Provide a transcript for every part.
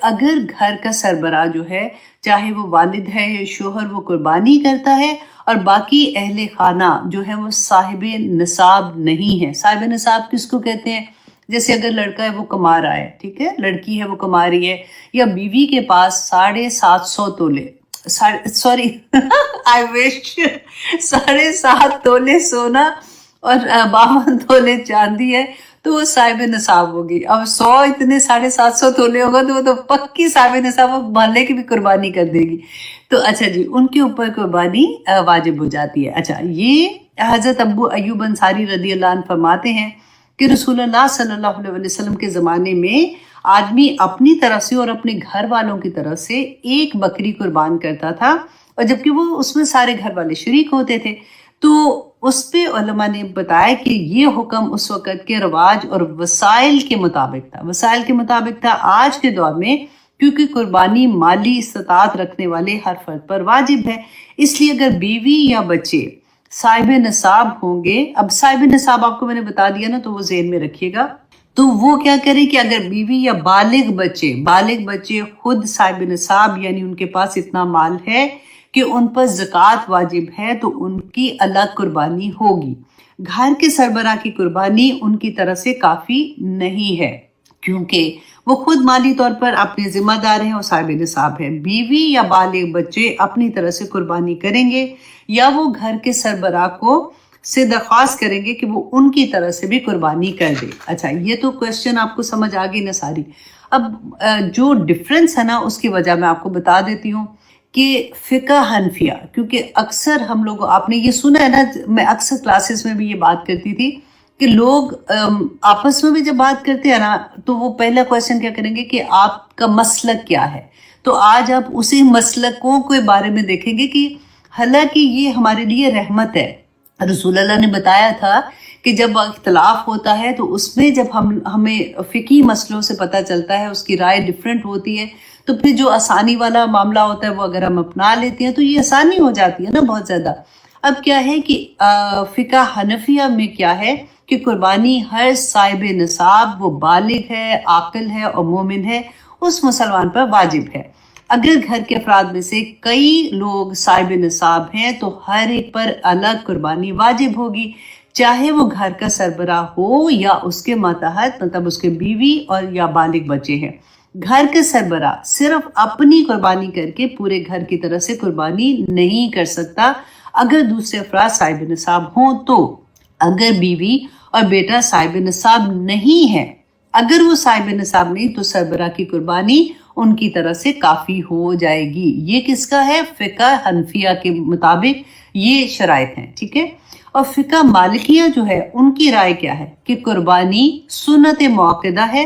اگر گھر کا سربراہ جو ہے چاہے وہ والد ہے یا شوہر وہ قربانی کرتا ہے اور باقی اہل خانہ جو ہے وہ صاحب نصاب نہیں ہے. صاحب نصاب کس کو کہتے ہیں؟ جیسے اگر لڑکا ہے وہ کما رہا ہے، ٹھیک ہے، لڑکی ہے وہ کما رہی ہے، یا بیوی کے پاس 750 تولے سوری آئی وش 7.5 تولے سونا اور 52 تولے چاندی ہے تو وہ صاحب نصاب ہوگی. اب 100 اتنے 750 تولے ہوگا تو وہ تو پکی صاحب نصاب، وہ محلے کی بھی قربانی کر دے گی. تو اچھا جی، ان کے اوپر قربانی واجب ہو جاتی ہے. اچھا، یہ حضرت ابو ایوب انصاری رضی اللہ عنہ فرماتے ہیں کہ رسول اللہ صلی اللہ علیہ وسلم کے زمانے میں آدمی اپنی طرف سے اور اپنے گھر والوں کی طرف سے ایک بکری قربان کرتا تھا، اور جبکہ وہ اس میں سارے گھر والے شریک ہوتے تھے. تو اس پہ علماء نے بتایا کہ یہ حکم اس وقت کے رواج اور وسائل کے مطابق تھا. آج کے دور میں کیونکہ قربانی مالی استطاعت رکھنے والے ہر فرد پر واجب ہے، اس لیے اگر بیوی یا بچے صاحب نصاب ہوں گے، اب صاحب نصاب آپ کو میں نے بتا دیا نا تو وہ ذہن میں رکھیے گا، تو وہ کیا کرے کہ اگر بیوی یا بالغ بچے خود صاحب نصاب یعنی ان کے پاس اتنا مال ہے کہ ان پر زکوٰۃ واجب ہے تو ان کی الگ قربانی ہوگی. گھر کے سربراہ کی قربانی ان کی طرف سے کافی نہیں ہے کیونکہ وہ خود مالی طور پر اپنے ذمہ دار ہیں اور صاحب نصاب ہے. بیوی یا بالغ بچے اپنی طرف سے قربانی کریں گے یا وہ گھر کے سربراہ کو سے درخواست کریں گے کہ وہ ان کی طرف سے بھی قربانی کر دے. اچھا، یہ تو کوشچن آپ کو سمجھ آ گئی نا ساری. اب جو ڈفرنس ہے نا اس کی وجہ میں آپ کو بتا دیتی ہوں کہ فقہ حنفیہ، کیونکہ اکثر ہم لوگ، آپ نے یہ سنا ہے نا، میں اکثر کلاسز میں بھی یہ بات کرتی تھی کہ لوگ آپس میں بھی جب بات کرتے ہیں نا تو وہ پہلا کویسچن کیا کریں گے کہ آپ کا مسلک کیا ہے. تو آج آپ اسی مسلکوں کے بارے میں دیکھیں گے کہ حالانکہ یہ ہمارے لیے رحمت ہے. رسول اللہ نے بتایا تھا کہ جب اختلاف ہوتا ہے تو اس میں جب ہمیں فقہی مسئلوں سے پتہ چلتا ہے، اس کی رائے ڈیفرنٹ ہوتی ہے، تو پھر جو آسانی والا معاملہ ہوتا ہے وہ اگر ہم اپنا لیتے ہیں تو یہ آسانی ہو جاتی ہے نا بہت زیادہ. اب کیا ہے کہ فقہ حنفیہ میں کیا ہے کہ قربانی ہر صاحب نصاب، وہ بالغ ہے، عاقل ہے اور مومن ہے، اس مسلمان پر واجب ہے. اگر گھر کے افراد میں سے کئی لوگ صاحب نصاب ہیں تو ہر ایک پر الگ قربانی واجب ہوگی، چاہے وہ گھر کا سربراہ ہو یا اس کے ماتحت، مطلب اس کے بیوی اور یا بالغ بچے ہیں. گھر کا سربراہ صرف اپنی قربانی کر کے پورے گھر کی طرف سے قربانی نہیں کر سکتا اگر دوسرے افراد صاحب نصاب ہوں تو. اگر بیوی اور بیٹا صاحب نصاب نہیں ہے، اگر وہ صاحب نصاب نہیں تو سربراہ کی قربانی ان کی طرف سے کافی ہو جائے گی. یہ کس کا ہے؟ فقہ حنفیہ کے مطابق یہ شرائط ہیں، ٹھیک ہے. اور فقہ مالکیہ جو ہے ان کی رائے کیا ہے کہ قربانی سنت موقدہ ہے،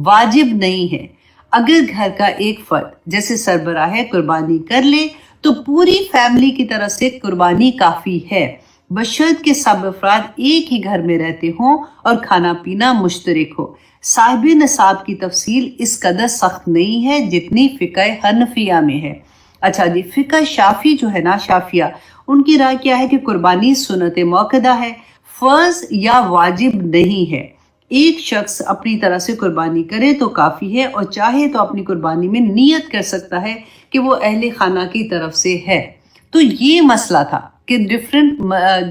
واجب نہیں ہے. اگر گھر کا ایک فرد جیسے سربراہ ہے قربانی کر لے تو پوری فیملی کی طرف سے قربانی کافی ہے، بشرط کہ سب افراد ایک ہی گھر میں رہتے ہوں اور کھانا پینا مشترک ہو. صاحب نصاب کی تفصیل اس قدر سخت نہیں ہے جتنی فقہ حنفیہ میں ہے. اچھا جی، فقہ شافعی جو ہے نا، شافعیہ، ان کی رائے کیا ہے کہ قربانی سنت موقدہ ہے، فرض یا واجب نہیں ہے. ایک شخص اپنی طرح سے قربانی کرے تو کافی ہے، اور چاہے تو اپنی قربانی میں نیت کر سکتا ہے کہ وہ اہل خانہ کی طرف سے ہے. تو یہ مسئلہ تھا کہ ڈفرینٹ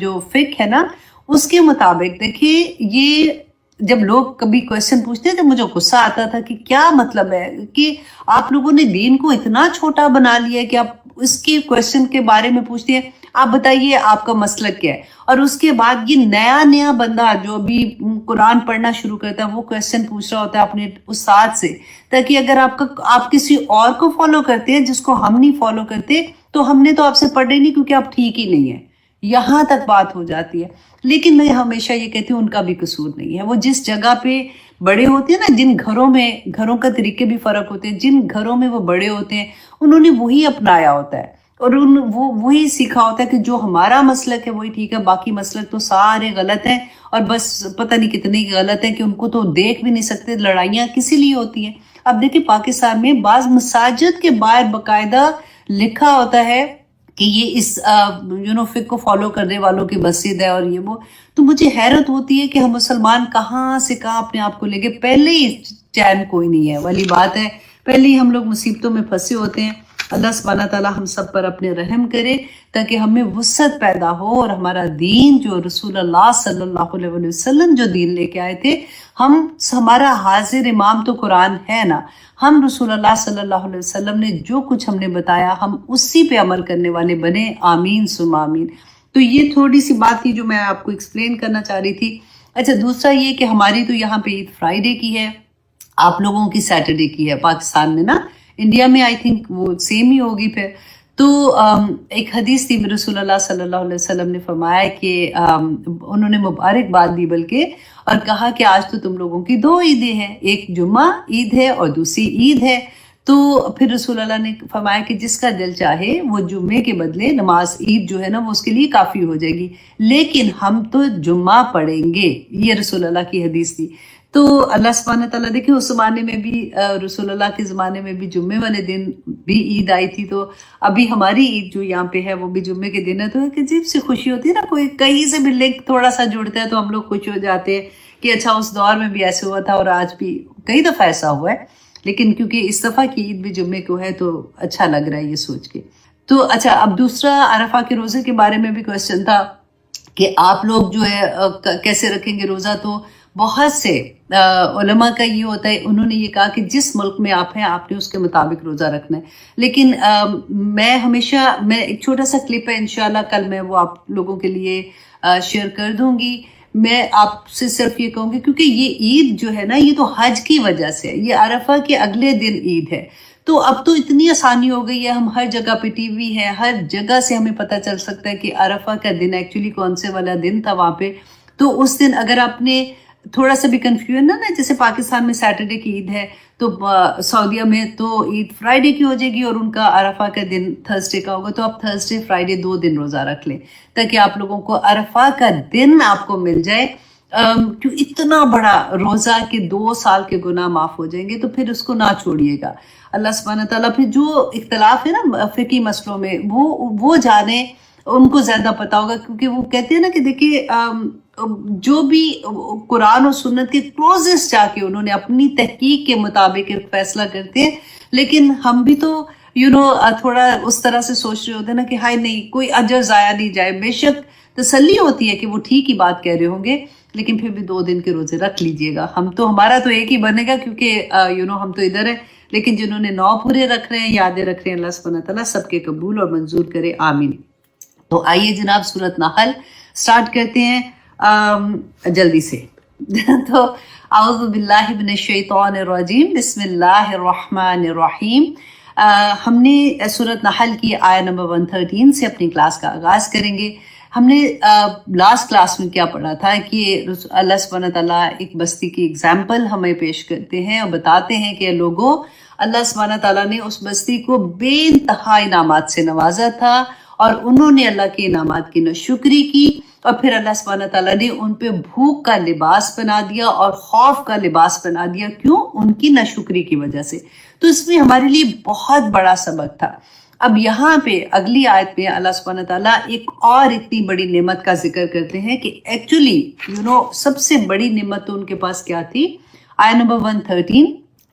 جو فقہ ہے نا اس کے مطابق دیکھیے، یہ جب لوگ کبھی کویشچن پوچھتے تو مجھے غصہ آتا تھا کہ کیا مطلب ہے کہ آپ لوگوں نے دین کو اتنا چھوٹا بنا لیا ہے کہ آپ اس کے کویشچن کے بارے میں پوچھتے ہیں، آپ بتائیے آپ کا مسلک کیا ہے. اور اس کے بعد یہ نیا بندہ جو بھی قرآن پڑھنا شروع کرتا ہے وہ کویشچن پوچھ رہا ہوتا ہے اپنے استاد سے، تاکہ اگر آپ کسی اور کو فالو کرتے ہیں جس کو ہم نہیں فالو کرتے تو ہم نے تو آپ سے پڑھے نہیں کیونکہ آپ ٹھیک ہی نہیں ہیں. یہاں تک بات ہو جاتی ہے. لیکن میں ہمیشہ یہ کہتی ہوں ان کا بھی قصور نہیں ہے. وہ جس جگہ پہ بڑے ہوتے ہیں نا، جن گھروں کا طریقے بھی فرق ہوتے ہیں، جن گھروں میں وہ بڑے ہوتے ہیں انہوں نے وہی اپنایا ہوتا ہے اور وہی سیکھا ہوتا ہے کہ جو ہمارا مسلک ہے وہی ٹھیک ہے، باقی مسلک تو سارے غلط ہیں، اور بس پتہ نہیں کتنے غلط ہیں کہ ان کو تو دیکھ بھی نہیں سکتے. لڑائیاں کسی لیے ہوتی ہیں. اب دیکھیں پاکستان میں بعض مساجد کے باہر باقاعدہ لکھا ہوتا ہے کہ یہ اس فقہ کو فالو کرنے والوں کی مسجد ہے اور یہ وہ. تو مجھے حیرت ہوتی ہے کہ ہم مسلمان کہاں سے کہاں اپنے آپ کو لے کے، پہلے ہی چین کوئی نہیں ہے والی بات ہے. پہلے ہی ہم لوگ مصیبتوں میں پھنسے ہوتے ہیں. اللہ سبحانہ تعالیٰ ہم سب پر اپنے رحم کرے تاکہ ہمیں وسعت پیدا ہو اور ہمارا دین جو رسول اللہ صلی اللہ علیہ وسلم جو دین لے کے آئے تھے، ہمارا حاضر امام تو قرآن ہے نا، ہم رسول اللہ صلی اللہ علیہ وسلم نے جو کچھ ہم نے بتایا ہم اسی پہ عمل کرنے والے بنے. آمین ثم آمین. تو یہ تھوڑی سی بات تھی جو میں آپ کو ایکسپلین کرنا چاہ رہی تھی. اچھا، دوسرا یہ کہ ہماری تو یہاں پہ عید فرائیڈے کی ہے، آپ لوگوں کی سیٹرڈے کی ہے پاکستان میں نا. انڈیا میں آئی تھنک وہ سیم ہی ہوگی پھر. تو ایک حدیث تھی، رسول اللہ صلی اللہ علیہ وسلم نے فرمایا کہ انہوں نے مبارکباد دی بلکہ، اور کہا کہ آج تو تم لوگوں کی 2 عیدیں ہیں، ایک جمعہ عید ہے اور دوسری عید ہے. تو پھر رسول اللہ نے فرمایا کہ جس کا دل چاہے وہ جمعے کے بدلے نماز عید جو ہے نا وہ اس کے لیے کافی ہو جائے گی، لیکن ہم تو جمعہ پڑھیں گے. یہ رسول اللہ کی حدیث تھی. تو اللہ سبحانہ تعالیٰ دیکھیں اس زمانے میں بھی، رسول اللہ کے زمانے میں بھی جمعے والے دن بھی عید آئی تھی. تو ابھی ہماری عید جو یہاں پہ ہے وہ بھی جمعے کے دن ہے. تو ایک عجیب سی خوشی ہوتی ہے نا، کوئی کہیں سے بھی لنک تھوڑا سا جڑتا ہے تو ہم لوگ خوش ہو جاتے ہیں کہ اچھا اس دور میں بھی ایسے ہوا تھا اور آج بھی کئی دفعہ ایسا ہوا ہے. لیکن کیونکہ اس دفعہ کی عید بھی جمعے کو ہے تو اچھا لگ رہا ہے یہ سوچ کے. تو اچھا، اب دوسرا عرفہ کے روزے کے بارے میں بھی کوشچن تھا کہ آپ لوگ جو ہے کیسے رکھیں گے روزہ. تو بہت سے علماء کا یہ ہوتا ہے، انہوں نے یہ کہا کہ جس ملک میں آپ ہیں آپ نے اس کے مطابق روزہ رکھنا ہے. لیکن میں ایک چھوٹا سا کلپ ہے، انشاءاللہ کل میں وہ آپ لوگوں کے لیے شیئر کر دوں گی. میں آپ سے صرف یہ کہوں گی کیونکہ یہ عید جو ہے نا یہ تو حج کی وجہ سے، یہ عرفہ کے اگلے دن عید ہے. تو اب تو اتنی آسانی ہو گئی ہے، ہم ہر جگہ پہ ٹی وی ہے، ہر جگہ سے ہمیں پتہ چل سکتا ہے کہ عرفہ کا دن ایکچولی کون سے والا دن تھا وہاں پہ. تو اس دن اگر آپ نے تھوڑا سا بھی کنفیوژن نا، جیسے پاکستان میں سیٹرڈے کی عید ہے تو سعودیہ میں تو عید فرائیڈے کی ہو جائے گی اور ان کا عرفہ کا دن تھرسڈے کا ہوگا. تو آپ تھرسڈے فرائیڈے 2 دن روزہ رکھ لیں تاکہ آپ لوگوں کو عرفہ کا دن آپ کو مل جائے. کیوں اتنا بڑا روزہ کہ 2 سال کے گناہ معاف ہو جائیں گے، تو پھر اس کو نہ چھوڑیے گا. اللہ سبحانہ تعالیٰ پھر جو اختلاف ہے نا فقہی مسئلوں میں وہ جانے، ان کو زیادہ پتہ ہوگا. کیونکہ وہ کہتے ہیں نا کہ دیکھیے جو بھی قرآن اور سنت کے کلوزسٹ جا کے انہوں نے اپنی تحقیق کے مطابق ایک فیصلہ کرتے ہیں، لیکن ہم بھی تو تھوڑا اس طرح سے سوچ رہے ہوتے ہیں نا کہ ہائے نہیں کوئی اجر ضائع نہیں جائے. بے شک تسلی ہوتی ہے کہ وہ ٹھیک ہی بات کہہ رہے ہوں گے، لیکن پھر بھی 2 دن کے روزے رکھ لیجئے گا. ہمارا تو ایک ہی بنے گا کیونکہ ہم تو ادھر ہیں، لیکن جنہوں نے 9 پورے رکھ رہے ہیں، یادیں رکھ رہے ہیں، اللہ سبحانہ تعالیٰ سب کے قبول اور منظور کرے. آمین. تو آئیے جناب سورۃ نحل سٹارٹ کرتے ہیں جلدی سے. تو اعوذ باللہ من الشیطان الرجیم، بسم اللہ الرحمن الرحیم. ہم نے سورۃ نحل کی آیہ نمبر 113 سے اپنی کلاس کا آغاز کریں گے. ہم نے لاسٹ کلاس میں کیا پڑھا تھا کہ اللہ سبحانہ تعالیٰ ایک بستی کی اگزامپل ہمیں پیش کرتے ہیں اور بتاتے ہیں کہ لوگوں، اللہ سبحانہ تعالیٰ نے اس بستی کو بے انتہا انعامات سے نوازا تھا اور انہوں نے اللہ کے انعامات کی ناشکری کی، اور پھر اللہ سبحانہ تعالیٰ نے ان پہ بھوک کا لباس بنا دیا اور خوف کا لباس بنا دیا. کیوں؟ ان کی ناشکری کی وجہ سے. تو اس میں ہمارے لیے بہت بڑا سبق تھا. اب یہاں پہ اگلی آیت میں اللہ سبحانہ تعالیٰ ایک اور اتنی بڑی نعمت کا ذکر کرتے ہیں کہ ایکچولی سب سے بڑی نعمت تو ان کے پاس کیا تھی. آیت نمبر 113،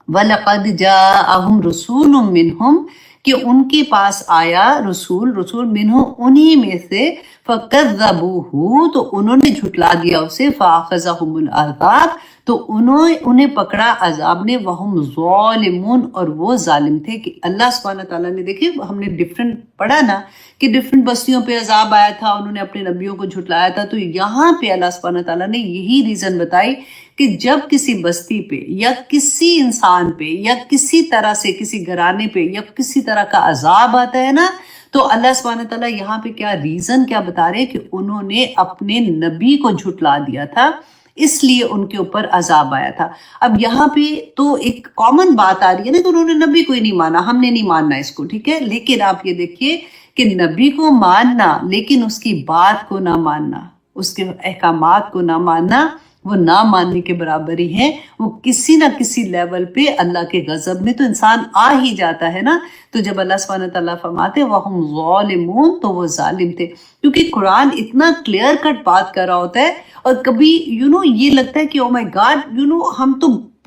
وَلَقَدْ جَاءَهُمْ رَسُولٌ مِّنْهُمْ، کہ ان کے پاس آیا رسول منہم انہی میں سے، فَكَذَّبُوهُ، تو انہوں نے جھٹلا دیا اسے، فَأَخَذَهُمُ الْعَذَابُ، تو انہیں پکڑا عذاب نے، وَهُمْ ظَالِمُونَ، اور وہ ظالم تھے. کہ اللہ سبحانہ تعالیٰ نے، دیکھیں ہم نے ڈیفرنٹ پڑھا نا کہ ڈیفرنٹ بستیوں پہ عذاب آیا تھا، انہوں نے اپنے نبیوں کو جھٹلایا تھا. تو یہاں پہ اللہ سبحانہ تعالیٰ نے یہی ریزن بتائی کہ جب کسی بستی پہ یا کسی انسان پہ یا کسی طرح سے کسی گھرانے پہ یا کسی طرح کا عذاب آتا ہے نا، تو اللہ سبحانہ تعالیٰ یہاں پہ کیا ریزن کیا بتا رہے کہ انہوں نے اپنے نبی کو جھٹلا دیا تھا، اس لیے ان کے اوپر عذاب آیا تھا. اب یہاں پہ تو ایک کامن بات آ رہی ہے نا کہ انہوں نے نبی کو ہی نہیں مانا، ہم نے نہیں ماننا اس کو، ٹھیک ہے. لیکن آپ یہ دیکھیے کہ نبی کو ماننا لیکن اس کی بات کو نہ ماننا، اس کے احکامات کو نہ ماننا، وہ نہ ماننے کے برابر ہی ہیں. وہ کسی نہ کسی لیول پہ اللہ کے غضب میں تو انسان آ ہی جاتا ہے نا. تو جب اللہ سبحانہ تعالیٰ فرماتے وَهُمْ ظَالِمُونَ، تو وہ ظالم تھے. کیونکہ قرآن اتنا کلیئر کٹ بات کر رہا ہوتا ہے، اور کبھی یہ لگتا ہے کہ او مائی گاڈ ہم تو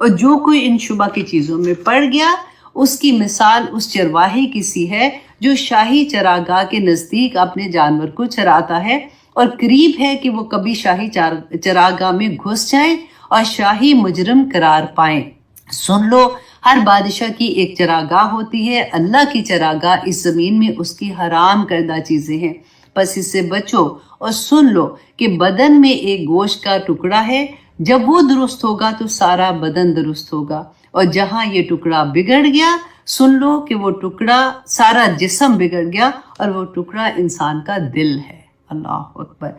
اور جو کوئی ان شبہ کی چیزوں میں پڑ گیا اس کی مثال اس چرواہے کی سی ہے جو شاہی چراگاہ کے نزدیک اپنے جانور کو چراتا ہے اور قریب ہے کہ وہ کبھی شاہی چراگاہ میں گھس جائیں اور شاہی مجرم قرار پائیں۔ سن لو، ہر بادشاہ کی ایک چراگاہ ہوتی ہے، اللہ کی چراگاہ اس زمین میں اس کی حرام کردہ چیزیں ہیں، بس اس سے بچو اور سن لو کہ بدن میں ایک گوشت کا ٹکڑا ہے، جب وہ درست ہوگا تو سارا بدن درست ہوگا، اور جہاں یہ ٹکڑا بگڑ گیا سن لو کہ وہ ٹکڑا سارا جسم بگڑ گیا، اور وہ ٹکڑا انسان کا دل ہے۔ اللہ اکبر۔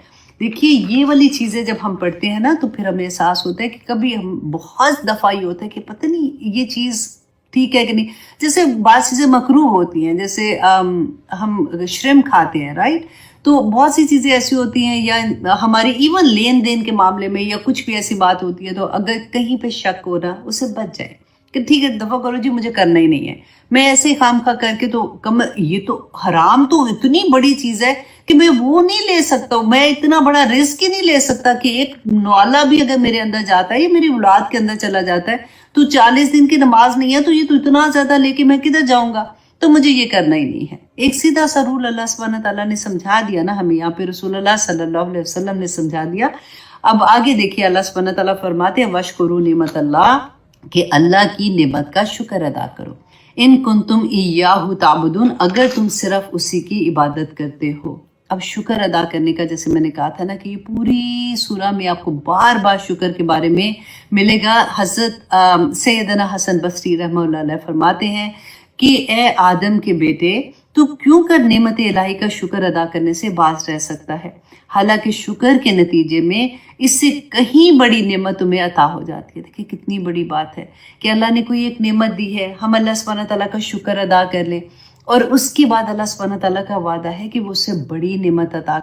دیکھیے یہ والی چیزیں جب ہم پڑھتے ہیں نا تو پھر ہمیں احساس ہوتا ہے کہ کبھی ہم بہت دفعہ یہ ہوتا ہے کہ پتہ نہیں یہ چیز ٹھیک ہے کہ نہیں۔ جیسے بعض چیزیں مکروہ ہوتی ہیں، جیسے ہم شرم کھاتے ہیں، رائٹ؟ تو بہت سی چیزیں ایسی ہوتی ہیں، یا ہماری ایون لین دین کے معاملے میں یا کچھ بھی ایسی بات ہوتی ہے، تو اگر کہیں پہ شک ہو رہا اسے بچ جائے کہ ٹھیک ہے دفعہ کرو جی، مجھے کرنا ہی نہیں ہے، میں ایسے ہی خام خواہ کر کے تو یہ تو حرام تو اتنی بڑی چیز ہے کہ میں وہ نہیں لے سکتا ہوں، میں اتنا بڑا رسک ہی نہیں لے سکتا کہ ایک نوالا بھی اگر میرے اندر جاتا ہے یا میری اولاد کے اندر چلا جاتا ہے تو 40 دن کی نماز نہیں ہے، تو یہ تو اتنا زیادہ لے کے میں کدھر جاؤں گا، تو مجھے یہ کرنا ہی نہیں ہے۔ ایک سیدھا سا رول اللہ سبحانہ تعالیٰ نے سمجھا دیا نا ہمیں، یہاں پہ رسول اللہ صلی اللہ علیہ وسلم نے سمجھا دیا۔ اب آگے دیکھیے اللہ سبحانہ تعالیٰ فرماتے ہیں وَاشْكُرُوا نعمت اللہ، کہ اللہ کی نعمت کا شکر ادا کرو، ان کنتم ایاہ تعبدون، اگر تم صرف اسی کی عبادت کرتے ہو۔ اب شکر ادا کرنے کا جیسے میں نے کہا تھا نا کہ یہ پوری سورہ میں آپ کو بار بار شکر کے بارے میں ملے گا۔ حضرت سیدنا حسن بصری رحمہ اللہ علیہ فرماتے ہیں کہ اے آدم کے بیٹے، تو کیوں کر نعمت الہی کا شکر ادا کرنے سے باز رہ سکتا ہے، حالانکہ شکر کے نتیجے میں اس سے کہیں بڑی نعمت تمہیں عطا ہو جاتی ہے۔ دیکھیں کتنی بڑی بات ہے کہ اللہ نے کوئی ایک نعمت دی ہے، ہم اللہ سبحانہ تعالیٰ کا شکر ادا کر لیں، اور اس کے بعد اللہ سبحانہ تعالیٰ کا وعدہ ہے کہ وہ اس سے بڑی نعمت عطا